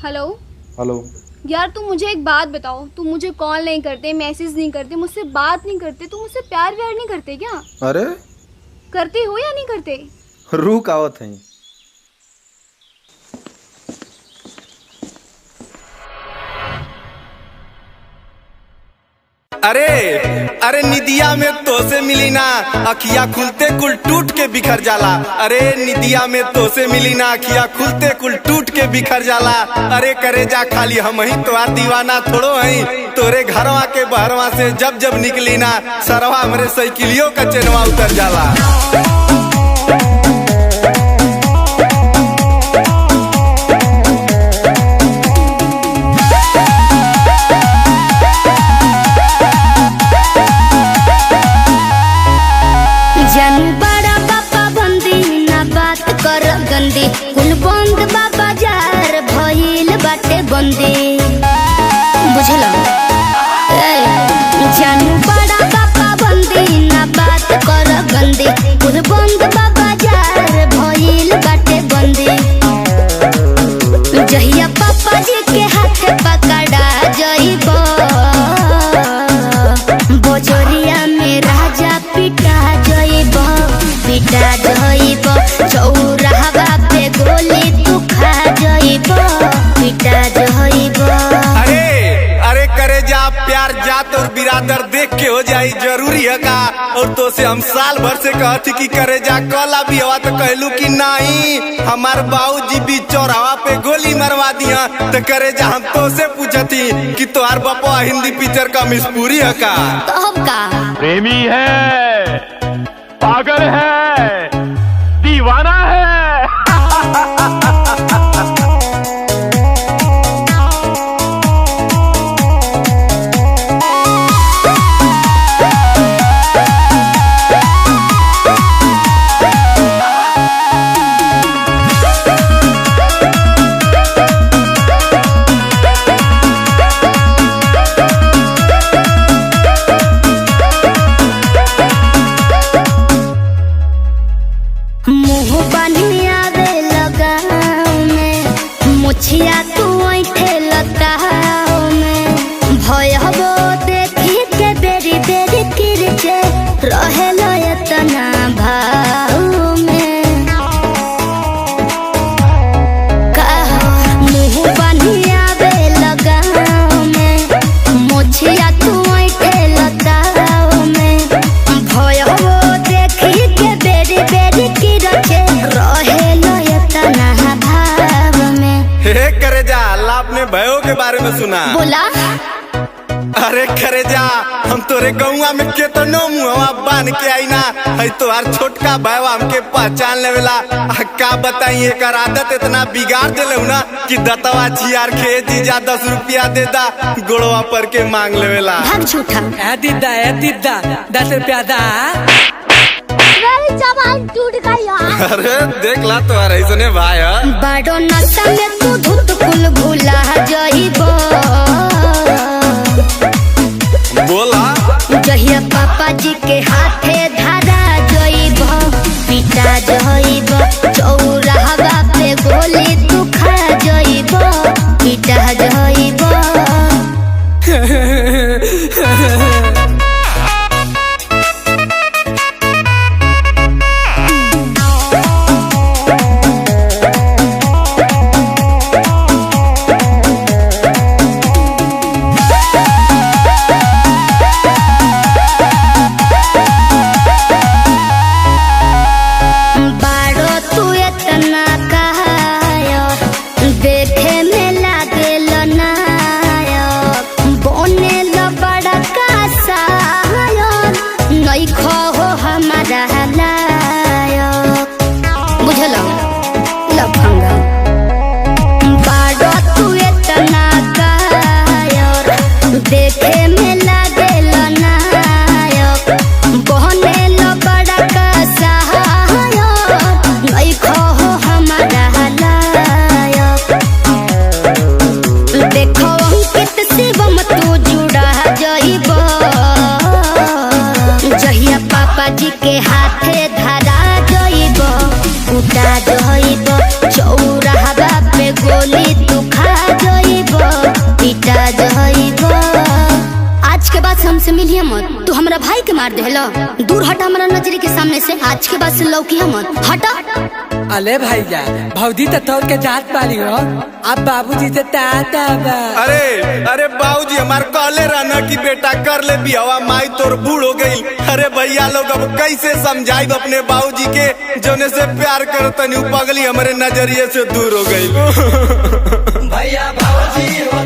Hello. Hello. यार तुम मुझे एक बात बताओ, तुम मुझे कॉल नहीं करते, मैसेज नहीं करते, मुझसे बात नहीं करते, तुम मुझसे प्यार व्यार नहीं करते क्या? अरे करते हो या नहीं करते? रुक आवत है। अरे अरे निदिया में तो से मिली ना, अखिया खुलते कुल टूट के बिखर जाला। अरे निदिया में तो से मिली ना, अखिया खुलते कुल टूट के बिखर जाला। अरे करे जा खाली हम ही तो दीवाना थोड़ो हई, तोरे घरवा के बहरवा से जब जब निकली ना, सरवा हमरे साइकिलियों का चेनवा उतर जाला। कुल बंद बाबा जार भइल बाटे बंदी, बुझलो? जानू बड़ा बाबा बंदी ना बात कर गंदी, कुल बंद बाबा जार भइल बाटे बंदी। जहिया पापा जी के हाथ पकड़ा जइबो, बोजरिया में राजा पिटा जइबो, पिटा जइबो। चौराहा पे गोली तू खा जइबो, पिटा जइबो। अरे करे जा प्यार जात और बिरादर देख के हो जाई जरूरी है का? और तो से हम साल भर से कहती कि करे जा कला भी हवा तो कहलू कि नहीं, हमार बाबूजी भी चौराहा पे गोली मरवा दिया। तो करे जा हम तो से पूछती कि तोहार बापा हिंदी पिक्चर का मिसपूरी है का? तो का प्रेमी है, पागल है, दीवाना है। मुछिया तू ऐठे लताओ में भयबो देखी के बेरी बेरी किरचे रहे लयतना भाव में। मुँह बनिया बे लगाओ में, मुछिया तू ऐठे लताओ में भयबो देखी के बेरी बेरी किरचे रहे लयतना भाव में। हे करे जा अल्लाह अपने भयो के बारे में सुना बोला। अरे करे जा हम तोरे गौवा में केतनो मुहवा बांध के आई ना, है तोहार छोटका भाईवा हमके पहचान लेवेला। का बताई एकर आदत इतना बिगाड़ देले ना कि दतवा छियार के जीजा 10 रुपया दे दा, गोड़वा पर के मांग लेवेला। भाग झूठा। ए दीदा 10 रुपया दा। जवान टूट गया। अरे देख ला तोहार ऐसने भाई है। बड़ो नशा में तू धुत कुल भूला जइबो, बोला जहिया पापा जी के हाथे धरा जइबो, पिटा जइबो। चौराहा पे गोली तू खा जइबो, पिटा जइबो। उघाड़ देलो। दूर हट हमारा नजरी के सामने से, आज के बाद से लौकी मत, हटा। अले भैया भौजी तो तोड़ के जात पाली हो, अब बाबूजी से ताता बा। अरे बाबूजी हमार कहले रहना कि बेटा कर ले बियावा, माई तोर बूढ़ हो गई। अरे भैया लोग अब कैसे समझाई अपने बाबूजी के जोने से प्यार करतनी पगली हमारे नजरिए से दूर हो गई। भैया भौजी हो